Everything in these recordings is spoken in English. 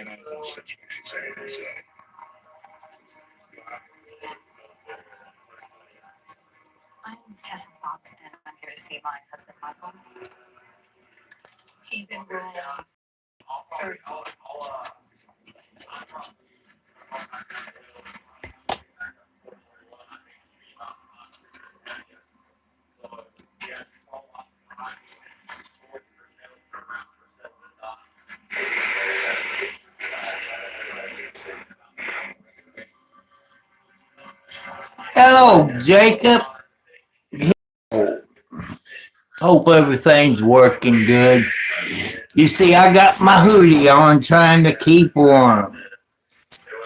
I'm Tessa Foxton. I'm here to see my husband, Michael. He's in room 30. Hello, Jacob. Hope everything's working good. You see, I got my hoodie on trying to keep warm.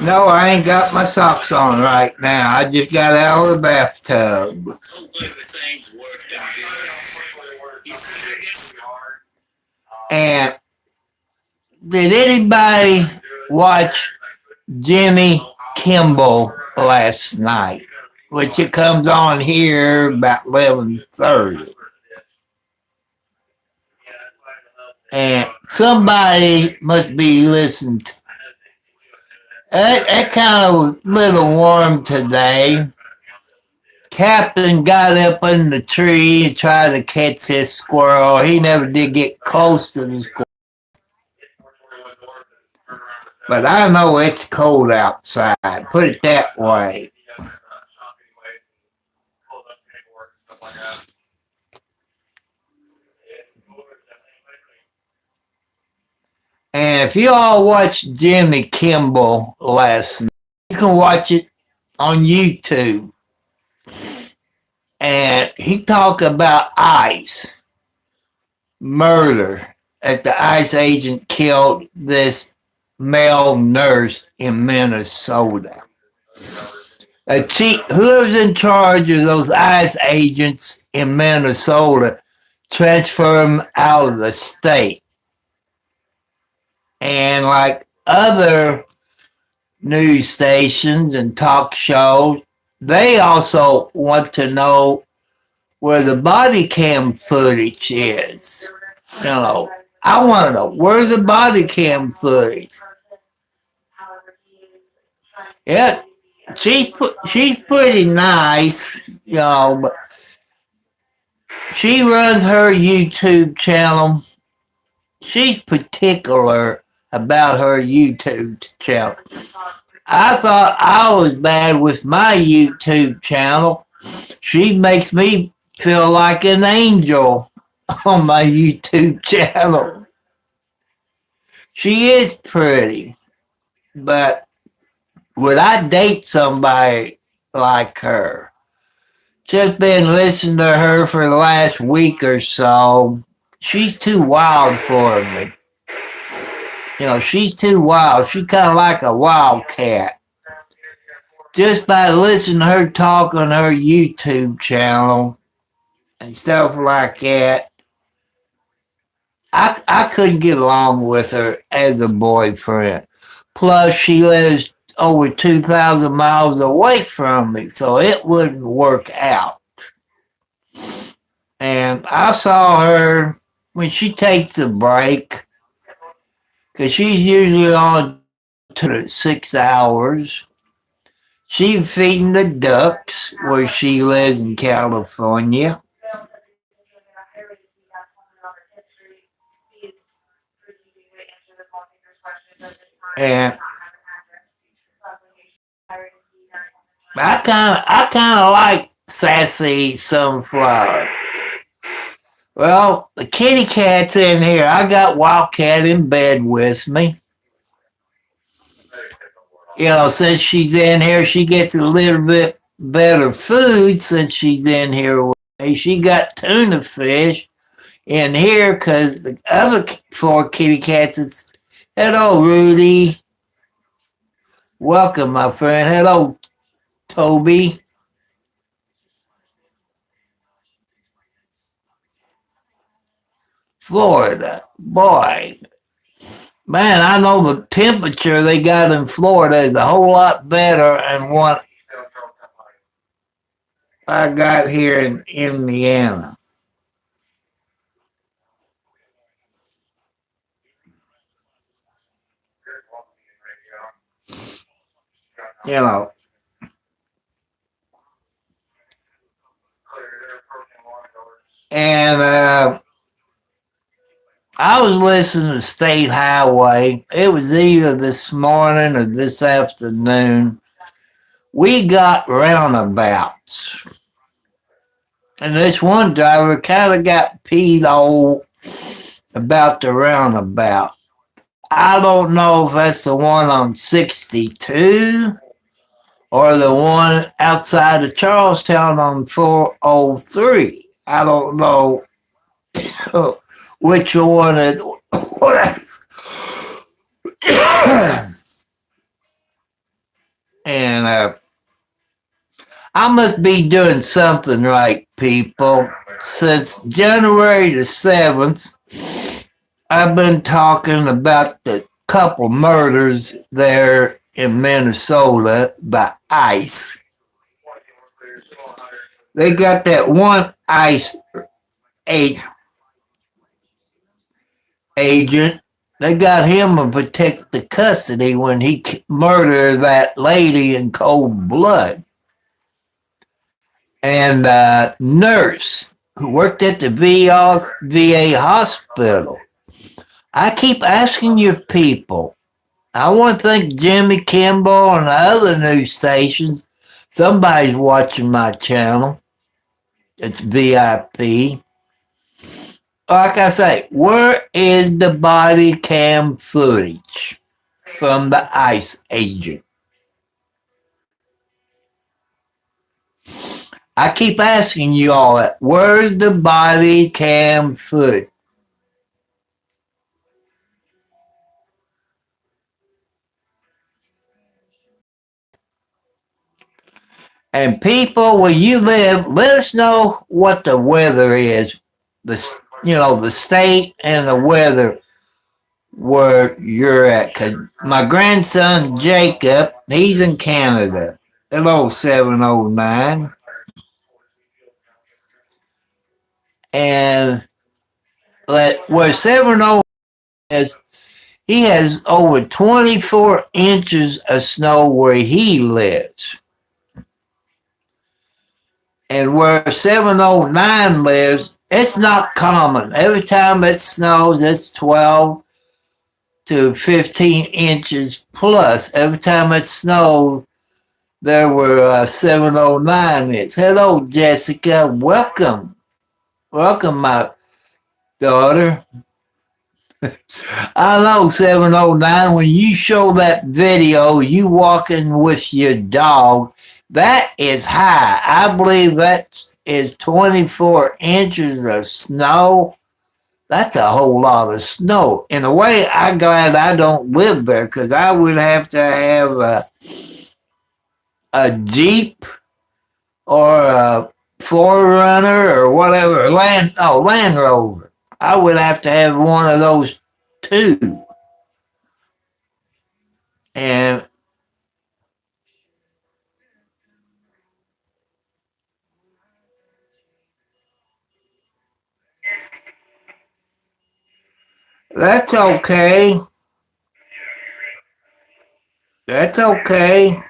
No, I ain't got my socks on right now. I just got out of the bathtub. Everything's working good. And did anybody watch Jimmy Kimball last night? Which it comes on here about 11:30. And somebody must be listening to that kind of little warm today. Captain got up in the tree and tried to catch this squirrel. He never did get close to the squirrel. But I know it's cold outside. Put it that way. And if you all watched Jimmy Kimball last night, you can watch it on YouTube. And he talked about ICE murder, that the ICE agent killed this male nurse in Minnesota. Whoever's in charge of those ICE agents in Minnesota transfer them out of the state. And like other news stations and talk shows, they also want to know where the body cam footage is. I want to know where's the body cam footage. Yeah, she's pretty nice, but she runs her YouTube channel. She's particular about her YouTube channel. I thought I was bad with my YouTube channel. She makes me feel like an angel on my YouTube channel. She is pretty, but would I date somebody like her? Just been listening to her for the last week or so. She's too wild for me. She's too wild. She's kind of like a wildcat. Just by listening to her talk on her YouTube channel and stuff like that, I couldn't get along with her as a boyfriend. Plus, she lives over 2,000 miles away from me, so it wouldn't work out. And I saw her when she takes a break, because she's usually on to 6 hours. She's feeding the ducks where she lives in California. And I kind of like Sassy Sunflower. Well, the kitty cat's in here. I got Wildcat in bed with me. Since she's in here, she gets a little bit better food since she's in here with me. She got tuna fish in here because the other 4 kitty cats, it's, hello, Rudy. Welcome, my friend. Hello, Toby. Florida. Boy. Man, I know the temperature they got in Florida is a whole lot better than what I got here in Indiana. you know. And I was listening to State Highway. It was either this morning or this afternoon. We got roundabouts. And this one driver kind of got peed off about the roundabout. I don't know if that's the one on 62 or the one outside of Charlestown on 403. I don't know which one it was. And I must be doing something right, people. Since January the 7th, I've been talking about the couple murders there in Minnesota by ICE. They got that one ICE agent. They got him to protect the custody when he murdered that lady in cold blood. And a nurse who worked at the VA hospital. I keep asking your people. I want to thank Jimmy Kimball and the other news stations. Somebody's watching my channel. It's VIP. Like I say, where is the body cam footage from the ICE agent? I keep asking you all that. Where's the body cam footage? And people, where you live, let us know what the weather is. The state and the weather where you're at. Cause my grandson Jacob, he's in Canada. Hello, 709. And where 709 is, he has over 24 inches of snow where he lives. And where 709 lives, it's not common. Every time it snows, it's 12 to 15 inches plus. Every time it snowed, there were 709 inches. Hello, Jessica. Welcome. Welcome, my daughter. I know 709, when you show that video, you walking with your dog, that is high. I believe that is 24 inches of snow. That's a whole lot of snow. In a way, I'm glad I don't live there because I would have to have a Jeep or a 4Runner or whatever, Land Rover. I would have to have one of those too. And that's okay. That's okay.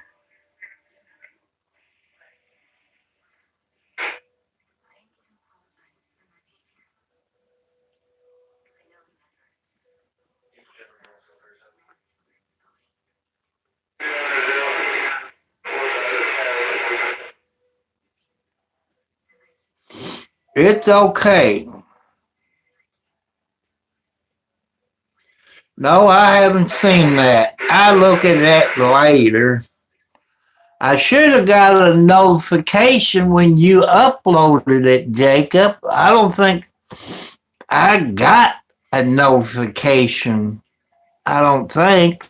It's okay. No, I haven't seen that. I look at that later. I should have got a notification when you uploaded it, Jacob. I don't think I got a notification. I don't think.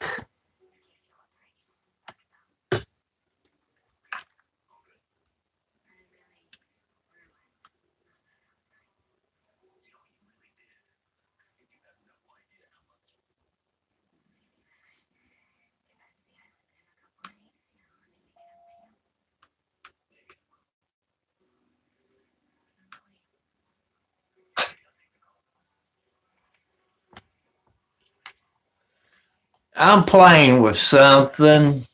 I'm playing with something.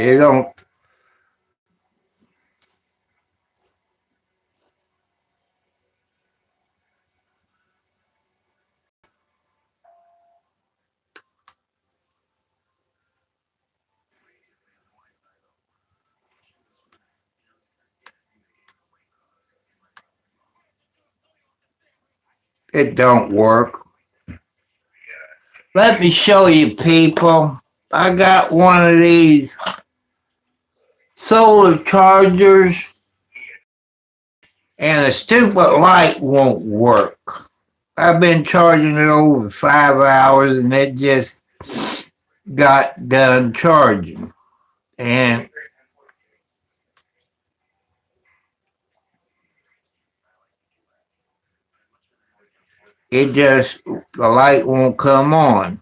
It don't. It don't work. Let me show you, people. I got one of these solar chargers, and the stupid light won't work. I've been charging it over 5 hours, and it just got done charging. And the light won't come on.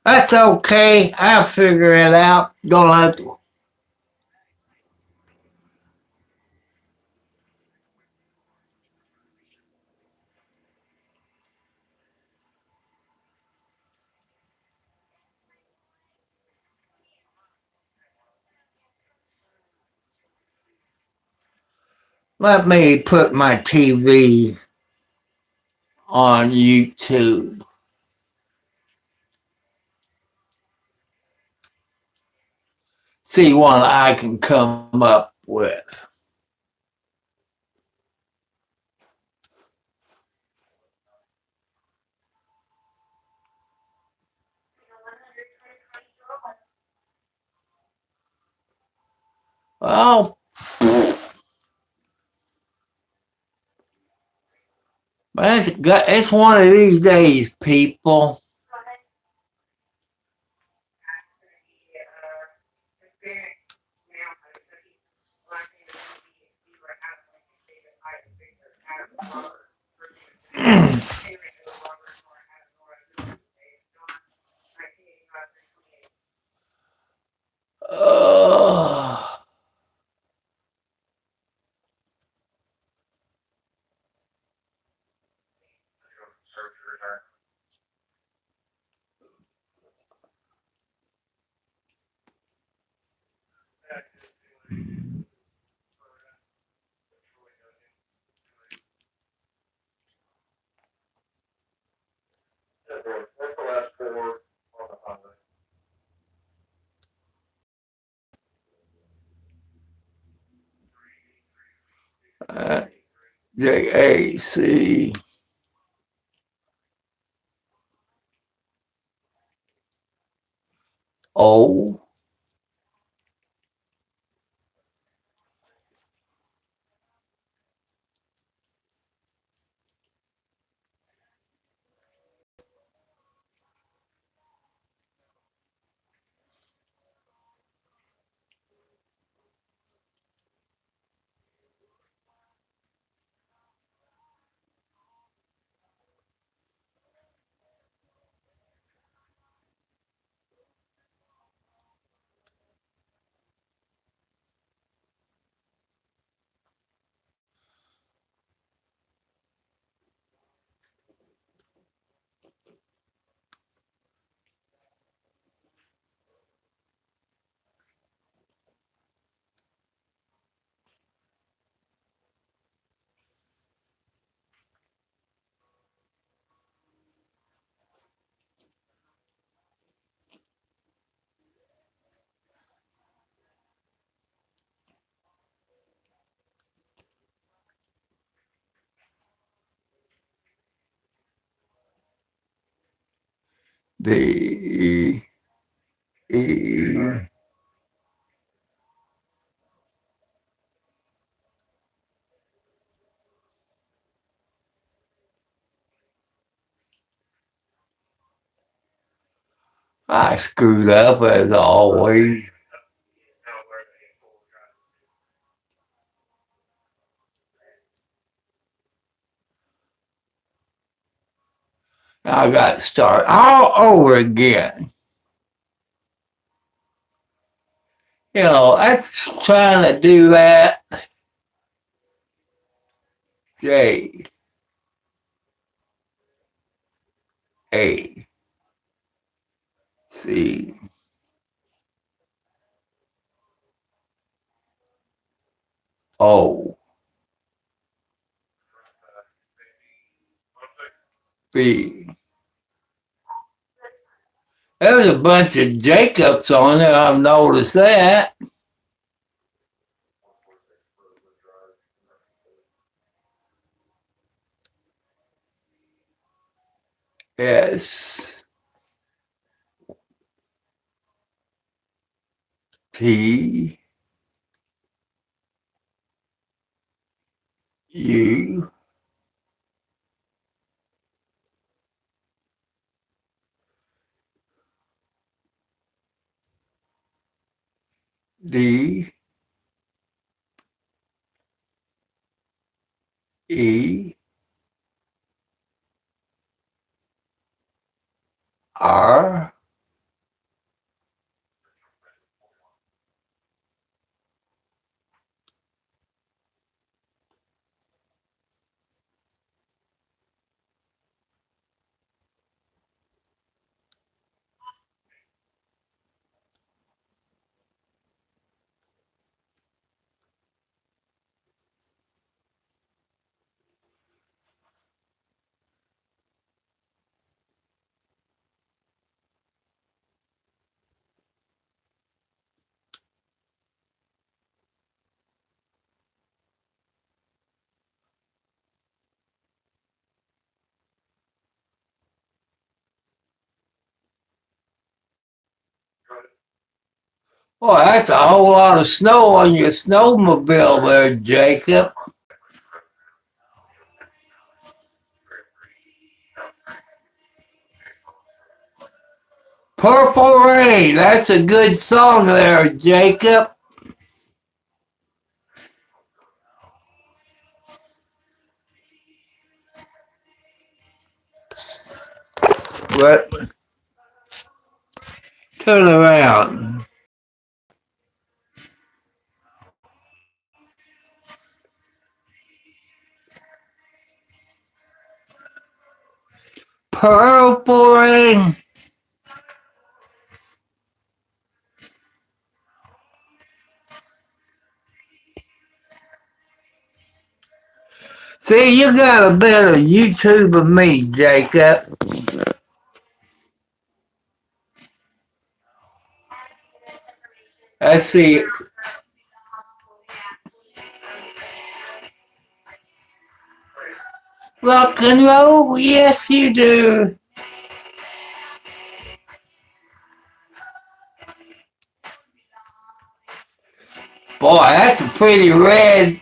That's okay. I'll figure it out. Don't have to. Let me put my TV on YouTube. See what I can come up with. Well, it's one of these days, people. Uh, JAC. Oh, the E. I screwed up as always. I got to start all over again. That's trying to do that. J A C O B. There's a bunch of Jacobs on there. I've noticed that. S T U D E R Boy, that's a whole lot of snow on your snowmobile there, Jacob. Purple Rain, that's a good song there, Jacob. But turn around. Purple Rain. See, you got a better YouTube of me, Jacob. I see it. Rock and roll, yes you do. Boy, that's a pretty red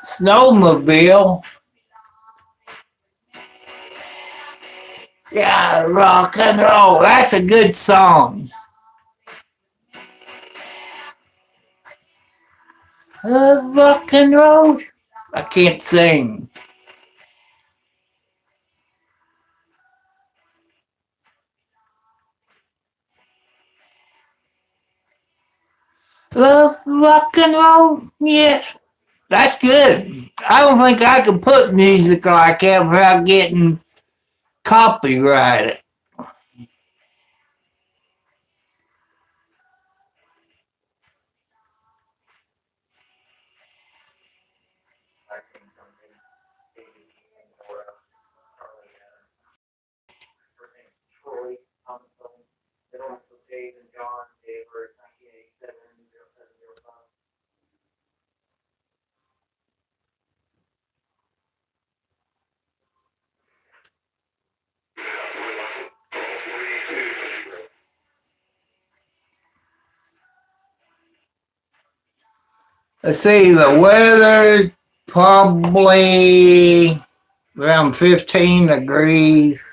snowmobile. Yeah, rock and roll. That's a good song. Rock and roll. I can't sing. Love rock and roll. Yes. That's good. I don't think I can put music like that without getting copyrighted. Let's see, the weather's probably around 15 degrees.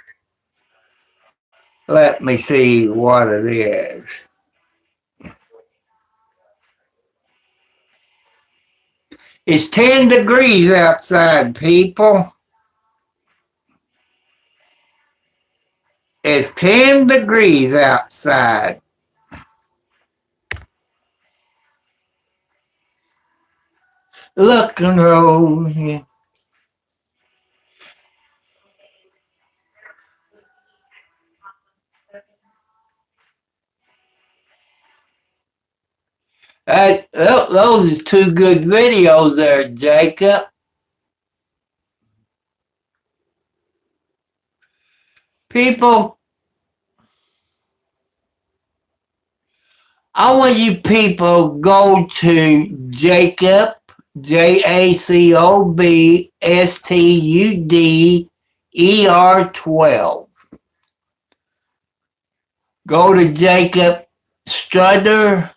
Let me see what it is. It's 10 degrees outside, people. It's 10 degrees outside. Look and roll. Yeah. those are two good videos there, Jacob. People, I want you people go to Jacob, JACOBSTUDER 12. Go to Jacob Strutter,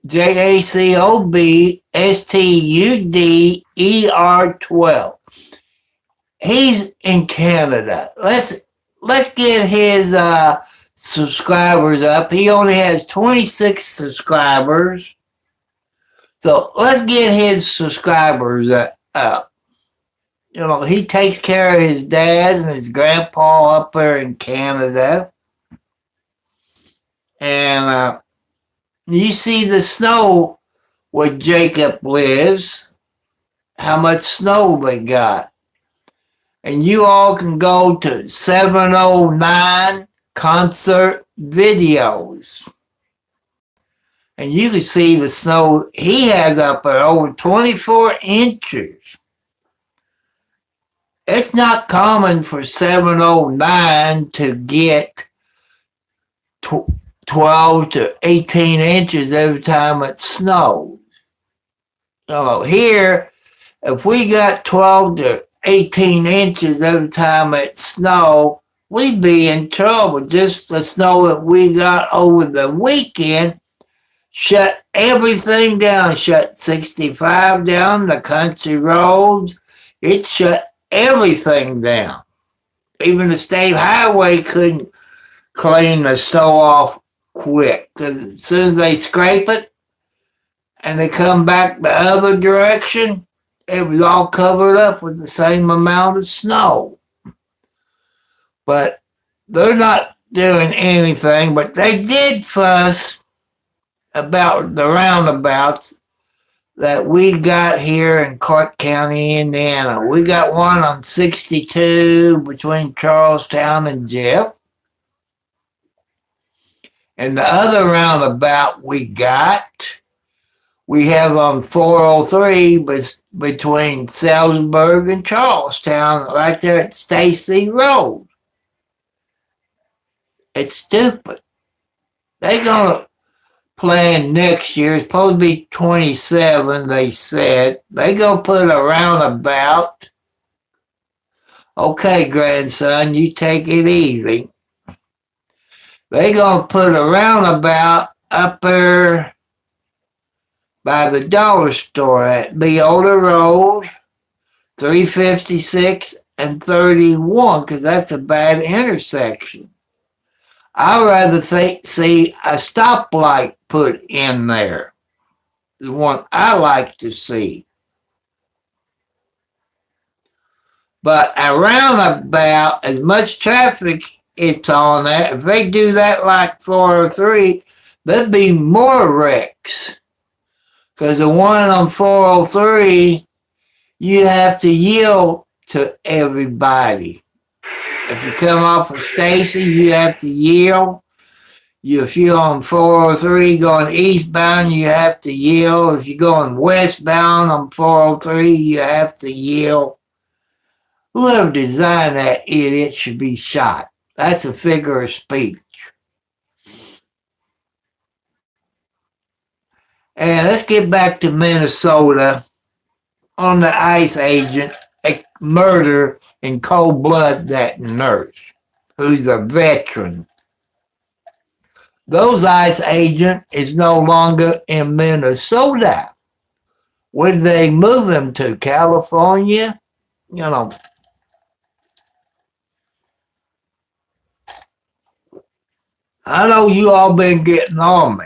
JACOBSTUDER 12. He's in Canada. Let's get his subscribers up. He only has 26 subscribers. So let's get his subscribers up. You know, he takes care of his dad and his grandpa up there in Canada. And you see the snow where Jacob lives, how much snow they got. And you all can go to 709 concert videos. And you can see the snow he has up there, over 24 inches. It's not common for 709 to get 12 to 18 inches every time it snows. So here, if we got 12 to 18 inches every time it snows, we'd be in trouble. Just the snow that we got over the weekend shut everything down, shut 65 down, the country roads. It shut everything down. Even the state highway couldn't clean the snow off quick, because as soon as they scrape it and they come back the other direction, it was all covered up with the same amount of snow. But they're not doing anything, but they did fuss about the roundabouts that we got here in Clark County, Indiana. We got one on 62 between Charlestown and Jeff. And the other roundabout we have on 403 between Salzburg and Charlestown, right there at Stacy Road. It's stupid. They're going to plan next year. It's supposed to be 27, they said. They going to put a roundabout. Okay, grandson, you take it easy. They going to put a roundabout up there by the dollar store at Beolder Road, 356 and 31, because that's a bad intersection. I'd rather see a stoplight put in there. The one I like to see. But a roundabout, as much traffic it's on that, if they do that like 403, there'd be more wrecks. Because the one on 403, you have to yield to everybody. If you come off of Stacy, you have to yield. If you're on 403 going eastbound, you have to yield. If you're going westbound on 403, you have to yield. Whoever designed that idiot should be shot. That's a figure of speech. And let's get back to Minnesota on the ICE agent, a murder in cold blood that nurse, who's a veteran. Those ICE agent is no longer in Minnesota. Where did they move him to? California? You know. I know you all been getting on me.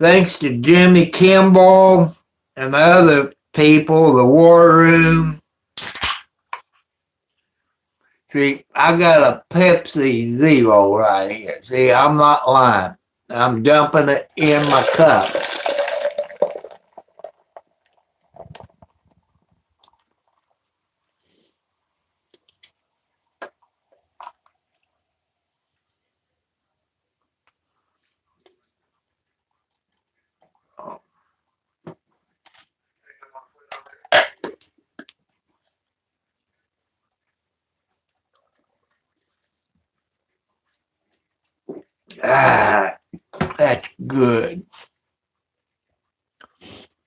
Thanks to Jimmy Kimball and other people, the War Room. See, I got a Pepsi Zero right here. See, I'm not lying. I'm dumping it in my cup. Ah, that's good.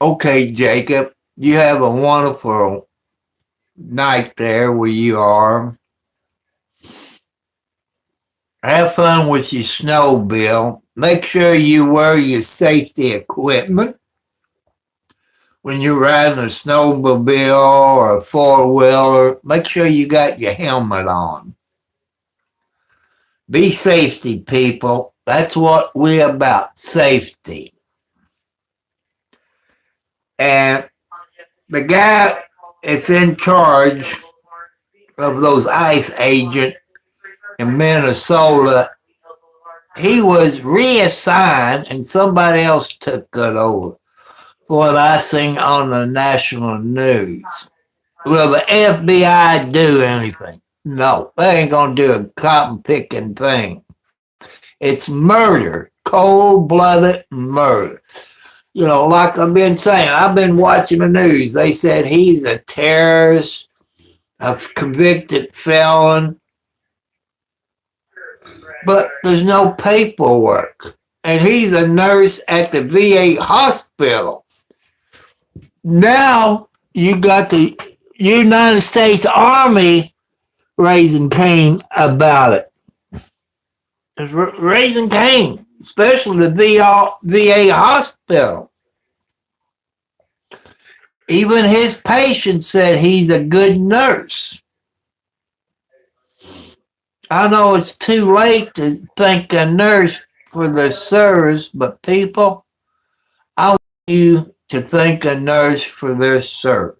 Okay, Jacob, you have a wonderful night there where you are. Have fun with your snowmobile. Make sure you wear your safety equipment when you're riding a snowmobile or a four-wheeler. Make sure you got your helmet on. Be safety, people. That's what we're about, safety. And the guy that's in charge of those ICE agents in Minnesota, he was reassigned and somebody else took it over for what I seen on the national news. Will the FBI do anything? No, they ain't gonna do a cotton picking thing. It's murder, cold-blooded murder. You know, like I've been saying, I've been watching the news. They said he's a terrorist, a convicted felon, but there's no paperwork. And he's a nurse at the VA hospital. Now you got the United States Army raising Cain about it. It's raising Cain, especially the VA hospital. Even his patient said he's a good nurse. I know it's too late to thank a nurse for their service, but people, I want you to thank a nurse for their service.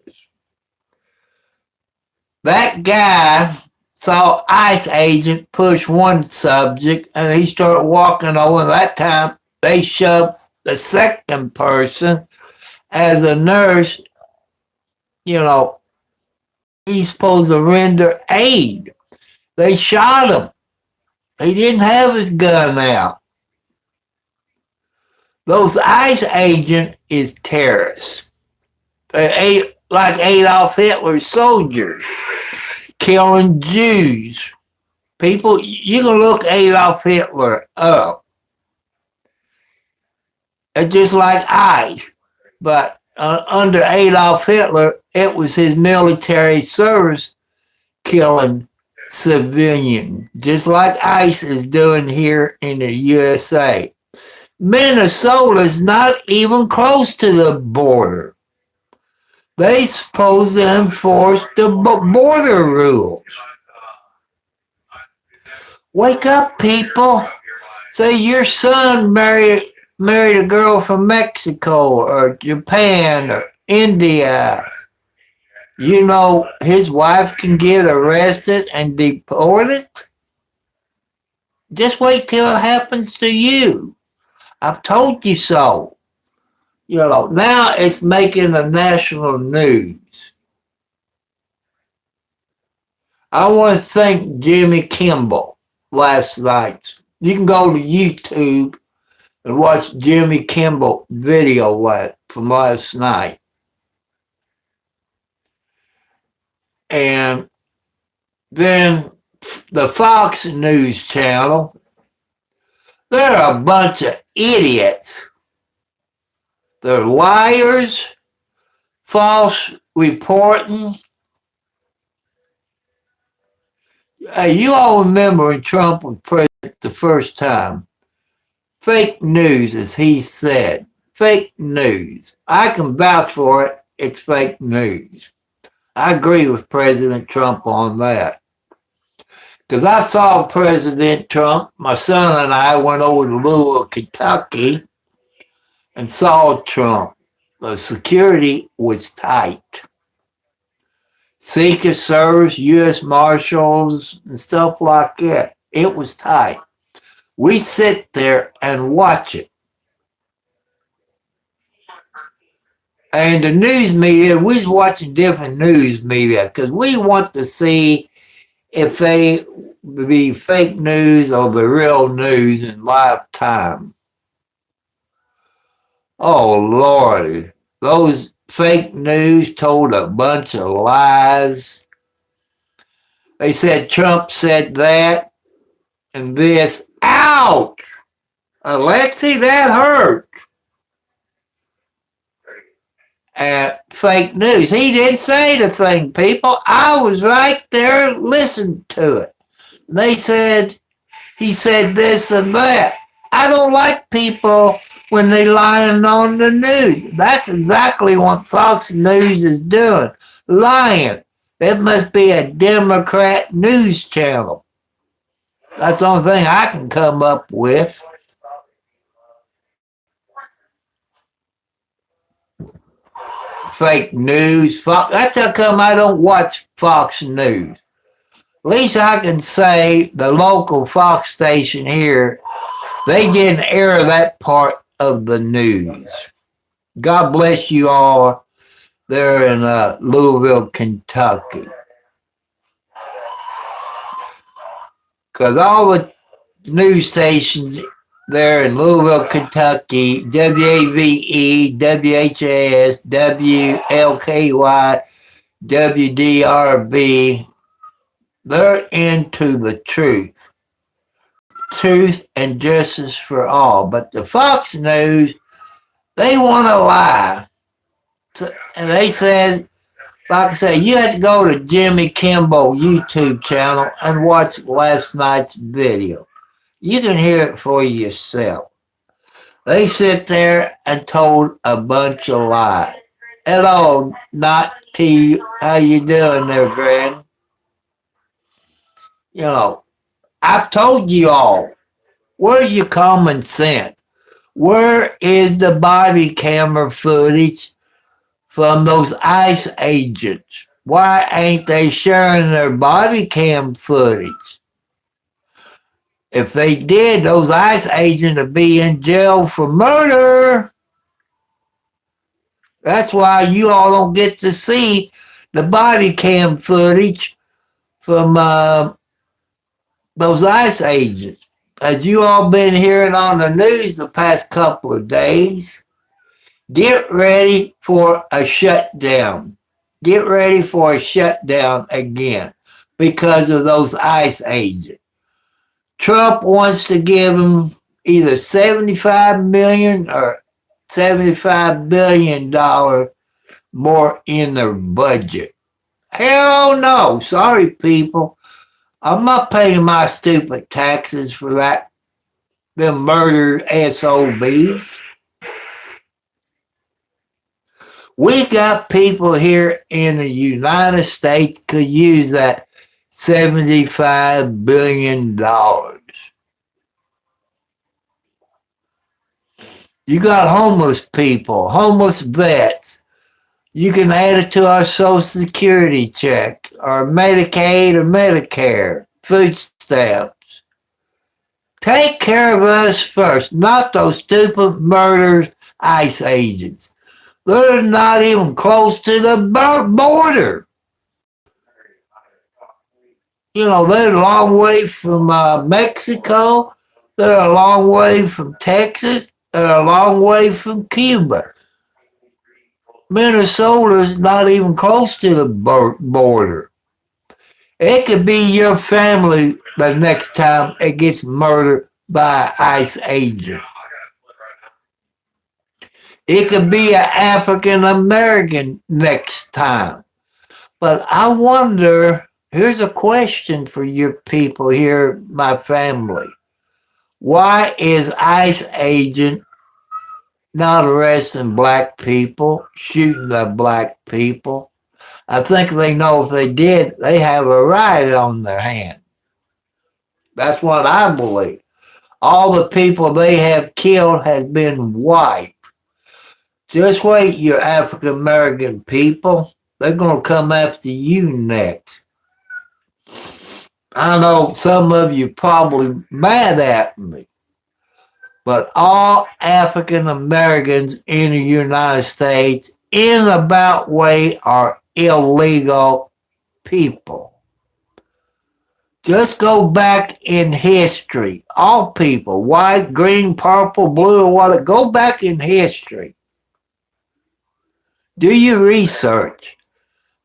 That guy saw ICE agent push one subject and he started walking over. That time they shoved the second person as a nurse. You know, he's supposed to render aid. They shot him. He didn't have his gun out. Those ICE agents is terrorists. They like Adolf Hitler's soldiers, killing Jews. People, you can look Adolf Hitler up. It's just like ICE. But under Adolf Hitler, it was his military service killing civilians, just like ICE is doing here in the USA. Minnesota's not even close to the border. They supposed to enforce the border rules. Wake up, people. Say your son married a girl from Mexico or Japan or India. You know his wife can get arrested and deported. Just wait till it happens to you. I've told you so. You know, now it's making the national news. I want to thank Jimmy Kimmel last night. You can go to YouTube and watch Jimmy Kimmel video from last night. And then the Fox News channel, they're a bunch of idiots. They're liars, false reporting. You all remember when Trump was president the first time. Fake news, as he said. Fake news. I can vouch for it. It's fake news. I agree with President Trump on that. Because I saw President Trump, my son and I went over to Louisville, Kentucky, and saw Trump. The security was tight. Secret Service, U.S. Marshals, and stuff like that. It was tight. We sit there and watch it. And the news media, we was watching different news media because we want to see if they be fake news or the real news in live time. Oh, Lordy. Those fake news told a bunch of lies. They said Trump said that and this. Ouch! Alexi, that hurt. Fake news. He didn't say the thing, people. I was right there listening to it. They said, he said this and that. I don't like people when they lying on the news. That's exactly what Fox News is doing. Lying. It must be a Democrat news channel. That's the only thing I can come up with. Fake news. That's how come I don't watch Fox News. At least I can say the local Fox station here, they didn't air that part of the news. God bless you all there in Louisville, Kentucky. Because all the news stations there in Louisville, Kentucky, WAVE, WHAS, WLKY, WDRB, they're into the truth and justice for all. But the Fox News, they want to lie. And they said, like I said, you have to go to Jimmy Kimmel YouTube channel and watch last night's video. You can hear it for yourself. They sit there and told a bunch of lies. Hello, not T. How you doing there, Grand? You know, I've told you all, where's your common sense? Where is the body camera footage from those ICE agents? Why ain't they sharing their body cam footage? If they did, those ICE agents would be in jail for murder. That's why you all don't get to see the body cam footage from those ICE agents. As you all been hearing on the news the past couple of days, get ready for a shutdown. Get ready for a shutdown again because of those ICE agents. Trump wants to give them either $75 million or $75 billion more in their budget. Hell no. Sorry, people. I'm not paying my stupid taxes for that. Them murder SOBs. We got people here in the United States could use that $75 billion. You got homeless people, homeless vets. You can add it to our Social Security check, or Medicaid or Medicare, food stamps. Take care of us first, not those stupid murderers, ICE agents. They're not even close to the border. You know, they're a long way from Mexico. They're a long way from Texas. They're a long way from Cuba. Minnesota's not even close to the border. It could be your family the next time it gets murdered by an ICE agent. It could be an African American next time. But I wonder, here's a question for your people here, my family. Why is ICE agent not arresting black people, shooting the black people? I think they know if they did, they have a riot on their hand. That's what I believe. All the people they have killed has been white. Just wait, you African American people. They're going to come after you next. I know some of you probably mad at me, but all African Americans in the United States in about way are illegal people. Just go back in history. All people, white, green, purple, blue, or whatever, go back in history. Do your research.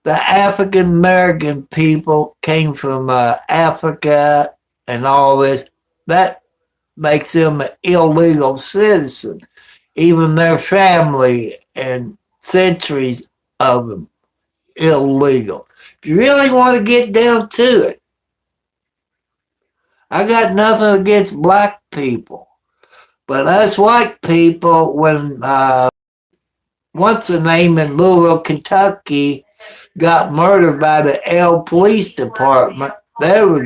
The African American people came from Africa and all this. That makes them an illegal citizen. Even their family and centuries of them illegal. If you really want to get down to it, I got nothing against black people. But us white people, when what's the name in Louisville, Kentucky, got murdered by the L Police Department, there was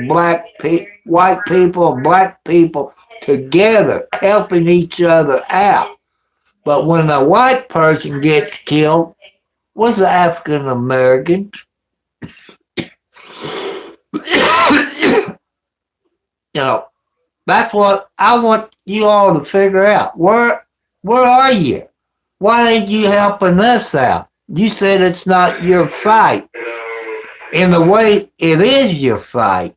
white people and black people together helping each other out. But when a white person gets killed, what's the African American? You know, that's what I want you all to figure out. Where are you? Why ain't you helping us out? You said it's not your fight. In a way, it is your fight.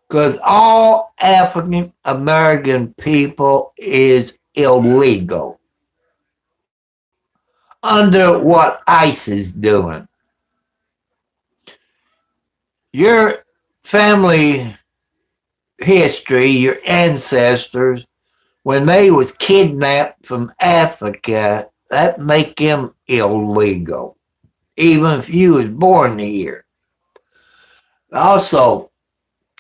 Because all African American people is illegal under what ICE is doing. Your family history, your ancestors, when they was kidnapped from Africa, that make them illegal, even if you was born here. Also,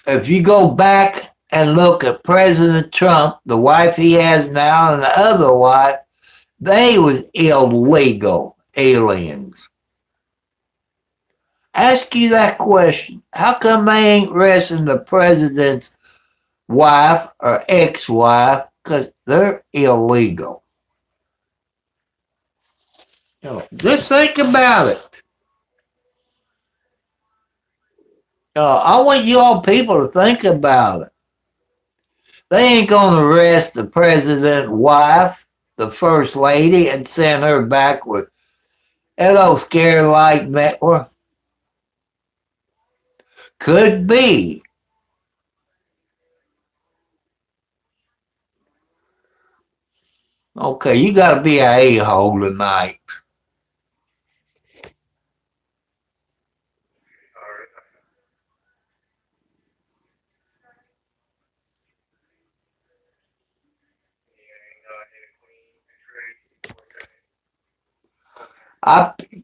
if you go back and look at President Trump, the wife he has now and the other wife, they was illegal aliens. Ask you that question. How come they ain't arresting the president's wife or ex-wife? Because they're illegal. You know, just think about it. I want you all people to think about it. They ain't going to arrest the president's wife, the first lady, and send her back with hello, scare light network. Could be. Okay, you got to be an a-hole tonight.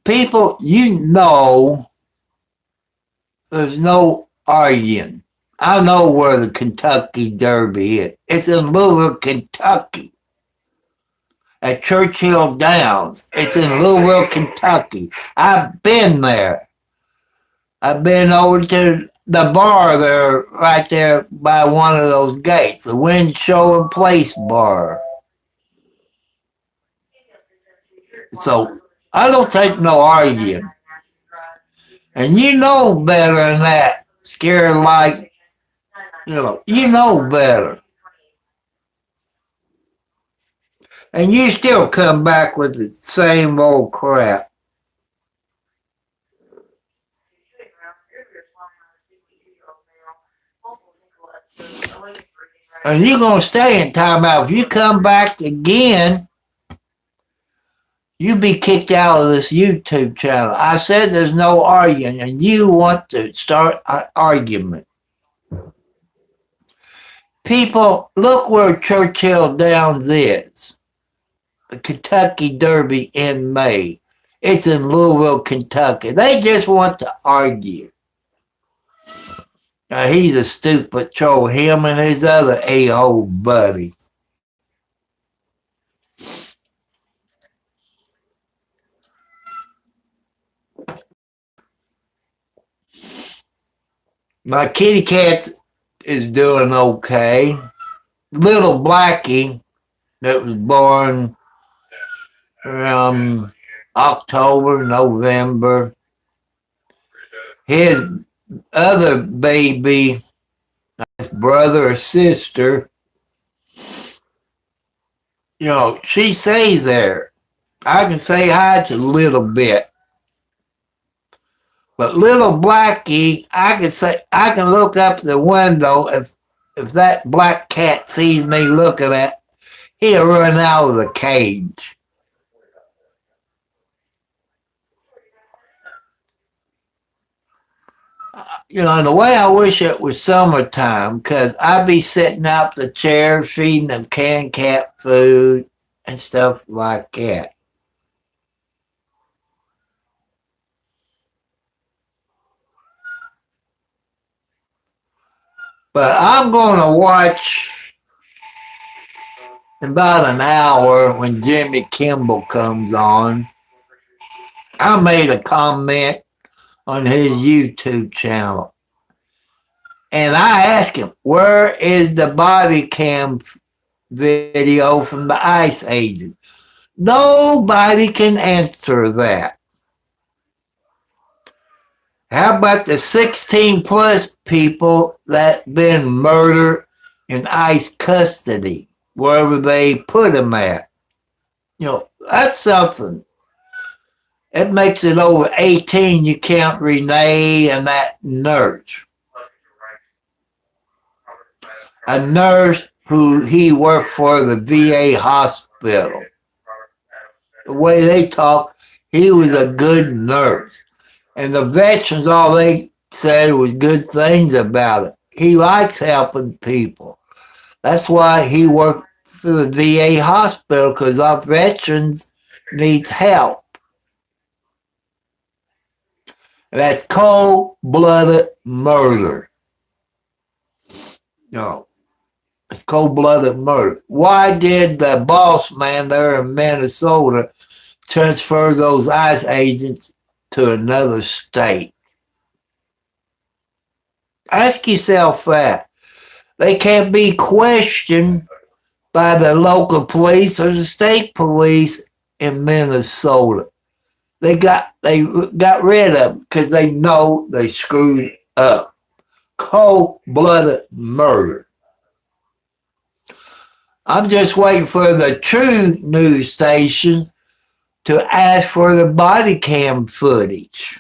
People, you know, there's no arguing. I know where the Kentucky Derby is. It's in Louisville, Kentucky, at Churchill Downs. It's in Louisville, Kentucky. I've been there. I've been over to the bar there, right there by one of those gates, the Wind Show and Place bar. So I don't take no arguing. And you know better than that. Scared like, you know better. And you still come back with the same old crap. And you're going to stay in timeout. If you come back again, you be kicked out of this YouTube channel. I said there's no arguing, and you want to start an argument. People, look where Churchill Downs is. The Kentucky Derby in May. It's in Louisville, Kentucky. They just want to argue. Now, he's a stupid troll, him and his other a-hole buddy. My kitty cat is doing okay. Little Blackie, that was born around October, November. His other baby, his brother or sister, she stays there. I can say hi to Little bit. But Little Blackie, I can look up the window. If that black cat sees me looking at, he'll run out of the cage. In a way, I wish it was summertime because I'd be sitting out the chair feeding them canned cat food and stuff like that. But I'm going to watch in about an hour when Jimmy Kimmel comes on. I made a comment on his YouTube channel. And I asked him, where is the body cam video from the ICE agent? Nobody can answer that. How about the 16 plus people that been murdered in ICE custody, wherever they put them at? That's something. It makes it over 18. You count Renee and that nurse. A nurse who he worked for the VA hospital. The way they talk, he was a good nurse. And the veterans, all they said was good things about it. He likes helping people. That's why he worked for the VA hospital, because our veterans needs help. That's cold-blooded murder. No. It's cold-blooded murder. Why did the boss man there in Minnesota transfer those ICE agents to another state? Ask yourself that. They can't be questioned by the local police or the state police in Minnesota. They got rid of them because they know they screwed up. Cold-blooded murder. I'm just waiting for the true news station to ask for the body cam footage.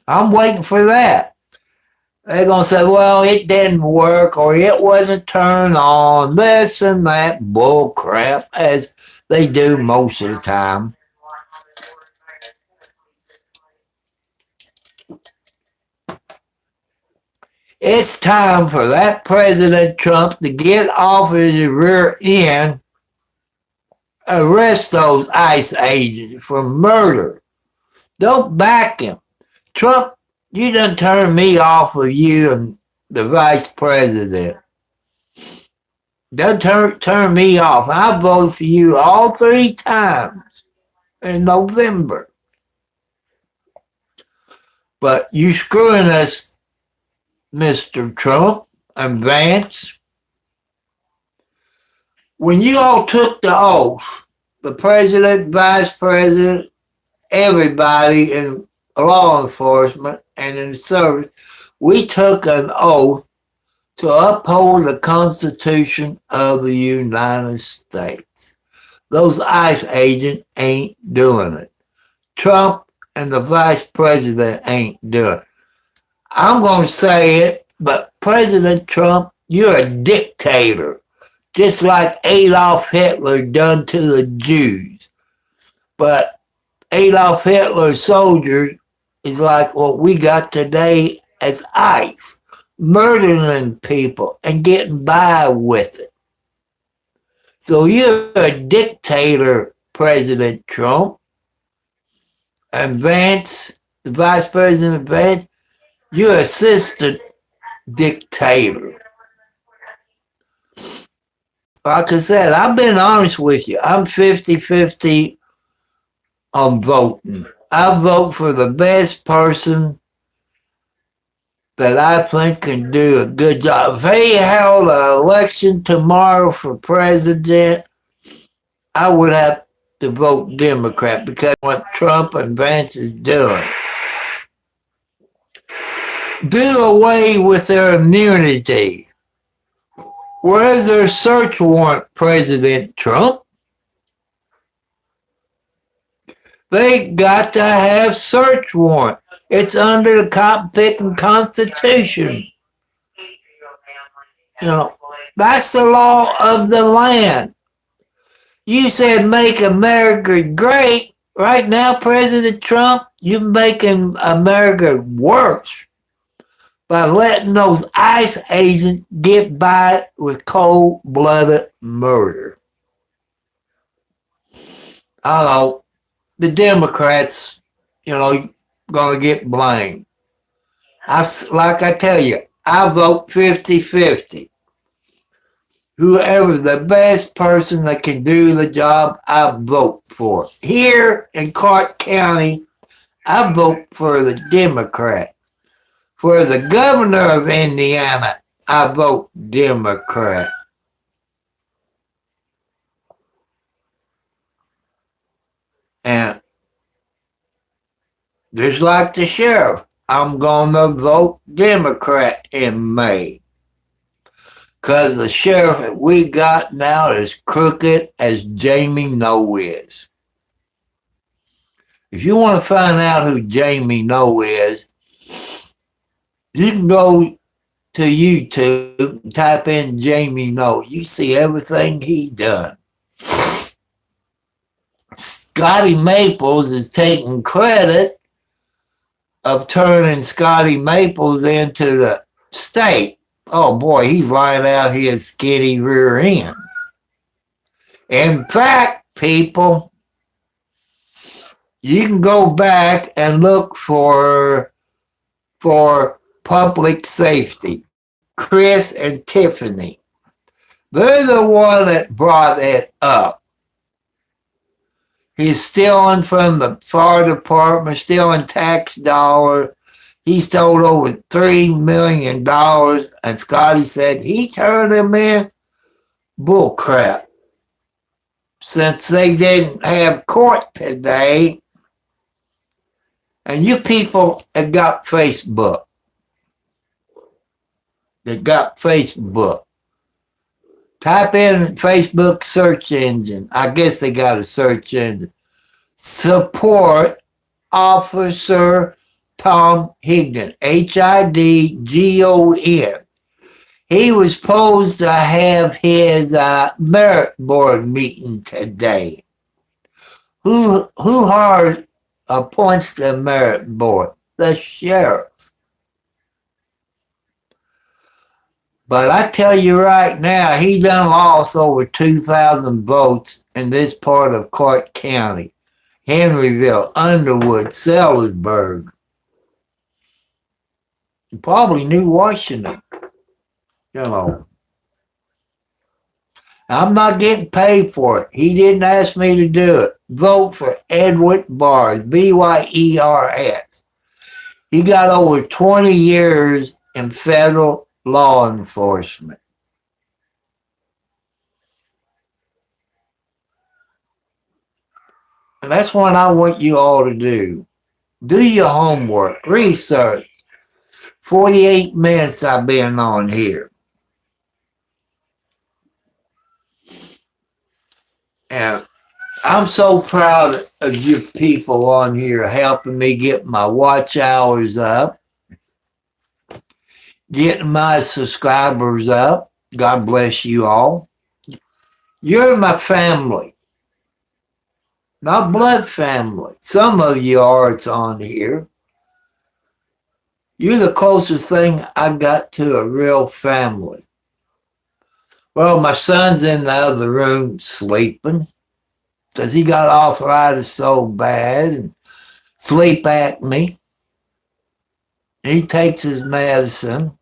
I'm waiting for that. They're going to say, well, it didn't work or it wasn't turned on, this and that bull crap, as they do most of the time. It's time for that President Trump to get off his rear end, arrest those ICE agents for murder. Don't back him. Trump, you done turned me off of you and the vice president. Don't turn me off. I voted for you all 3 times in November. But you screwing us, Mr. Trump and Vance. When you all took the oath, the president, vice president, everybody in law enforcement and in the service, we took an oath to uphold the Constitution of the United States. Those ICE agents ain't doing it. Trump and the vice president ain't doing it. I'm going to say it, but President Trump, you're a dictator, just like Adolf Hitler done to the Jews. But Adolf Hitler's soldiers is like what we got today as ICE, murdering people and getting by with it. So you're a dictator, President Trump. And Vance, the Vice President Vance, you're assistant dictator. Like I said, I've been honest with you. I'm 50-50 on voting. I vote for the best person that I think can do a good job. If they held an election tomorrow for president, I would have to vote Democrat because what Trump and Vance is doing. Do away with their immunity. Where's their search warrant, President Trump? They got to have search warrant. It's under the cotton-picking Constitution. That's the law of the land. You said make America great. Right now, President Trump, you're making America worse by letting those ICE agents get by with cold-blooded murder. I know the Democrats, gonna get blamed. Like I tell you, I vote 50-50. Whoever's the best person that can do the job, I vote for. Here in Clark County, I vote for the Democrat. For the governor of Indiana, I vote Democrat. And just like the sheriff, I'm going to vote Democrat in May. Because the sheriff that we got now is crooked as Jamie Noe is. If you want to find out who Jamie Noe is, you can go to YouTube and type in Jamie Noe. You see everything he done. Scotty Maples is taking credit of turning Scotty Maples into the state. Oh boy, he's lying out his skinny rear end. In fact, people, you can go back and look for public safety. Chris and Tiffany. They're the one that brought it up. He's stealing from the fire department, stealing tax dollars. He stole over $3 million, and Scotty said he turned him in. Bull crap. Since they didn't have court today, and you people that got Facebook, type in Facebook search engine. I guess they got a search engine. Support Officer Tom Higdon, Hidgon. He was supposed to have his merit board meeting today. Who appoints the merit board? The sheriff. But I tell you right now, he done lost over 2,000 votes in this part of Clark County. Henryville, Underwood, Sellersburg, and probably New Washington. I'm not getting paid for it. He didn't ask me to do it. Vote for Edward Byers, Byers. He got over 20 years in federal law enforcement. And that's what I want you all to do. Do your homework, research. 48 minutes I've been on here. And I'm so proud of you people on here helping me get my watch hours up, getting my subscribers up. God bless you all. You're my family, not blood family. Some of you are, it's on here. You're the closest thing I got to a real family. Well, my son's in the other room sleeping because he got arthritis so bad and sleep apnea. He takes his medicine.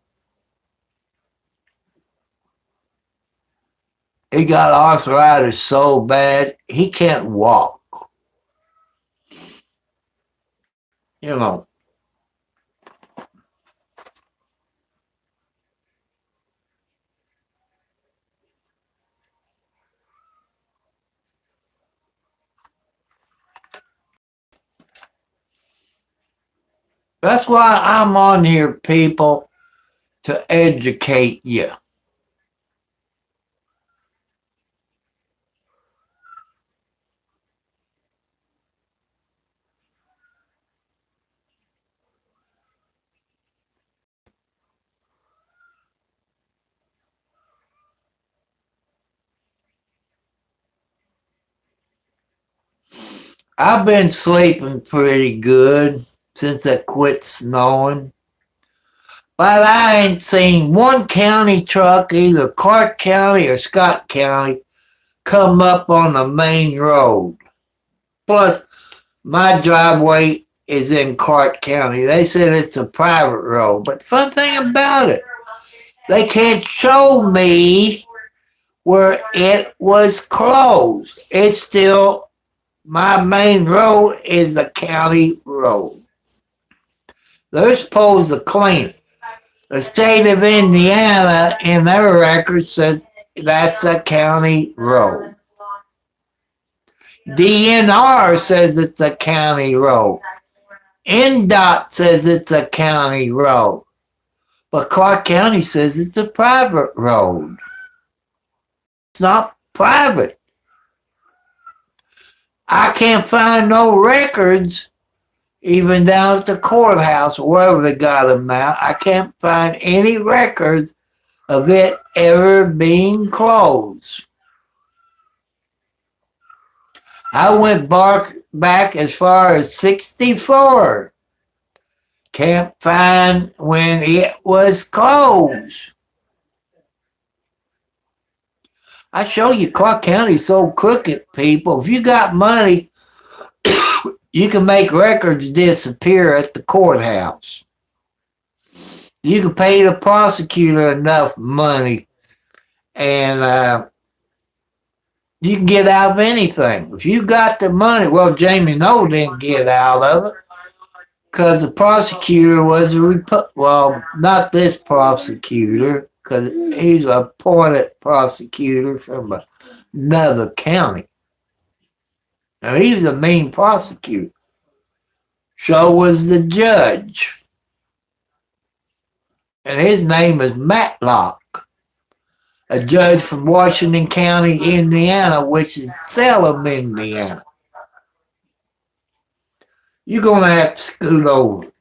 He got arthritis so bad he can't walk. That's why I'm on here, people, to educate you. I've been sleeping pretty good since it quit snowing. But I ain't seen one county truck, either Clark County or Scott County, come up on the main road. Plus, my driveway is in Clark County. They said it's a private road. But the fun thing about it, they can't show me where it was closed. It's still, my main road is a county road. They're supposed to clean it. The state of Indiana, in their record, says that's a county road. DNR says it's a county road. NDOT says it's a county road. But Clark County says it's a private road. It's not private. I can't find no records, even down at the courthouse, wherever they got them at. I can't find any records of it ever being closed. I went back as far as 64. Can't find when it was closed. I show you Clark County's so crooked, people. If you got money, you can make records disappear at the courthouse. You can pay the prosecutor enough money and you can get out of anything. If you got the money, well, Jamie Noel didn't get out of it because the prosecutor was well, not this prosecutor, because he's an appointed prosecutor from another county. Now, he was a mean prosecutor. So was the judge. And his name is Matlock, a judge from Washington County, Indiana, which is Salem, Indiana. You're going to have to scoot over.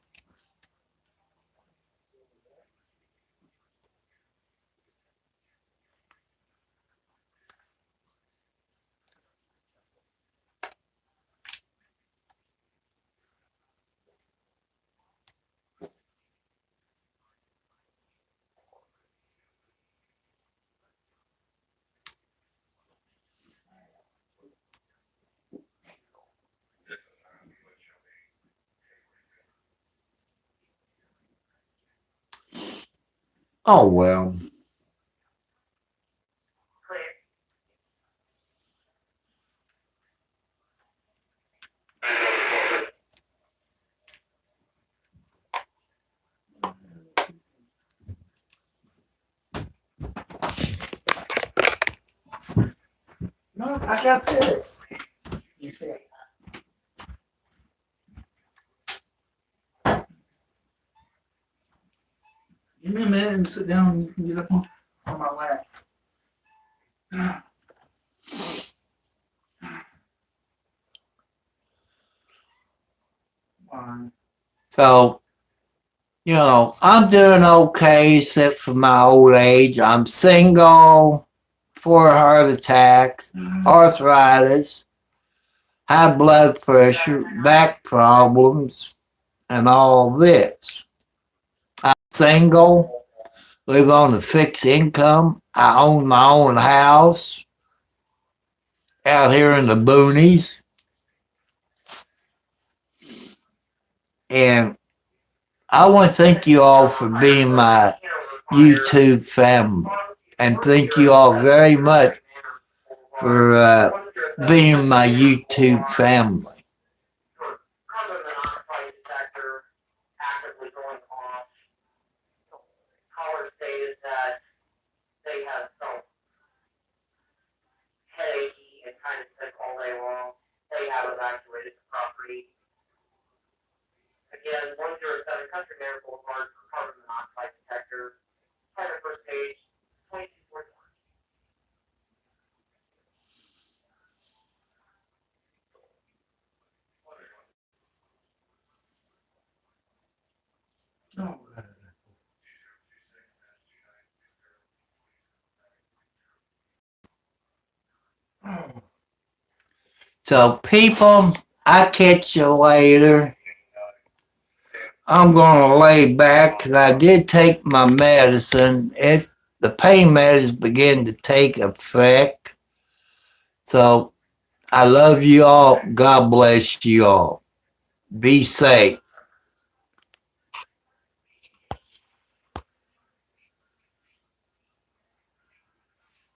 Oh, well. No, I got this. Give me a minute and sit down and you can get up on my lap. So, I'm doing okay except for my old age. I'm single, 4 heart attacks, arthritis, high blood pressure, back problems, and all this. I'm single, live on a fixed income. I own my own house out here in the boonies. And I want to thank you all for being my YouTube family. And thank you all very much for being my YouTube family. Again, 107 Country Manor Boulevard for carbon monoxide detector. Part of first page, 2241. So, people, I catch you later. I'm gonna lay back 'cause I did take my medicine. The pain medicine began to take effect. So I love you all. God bless you all. Be safe.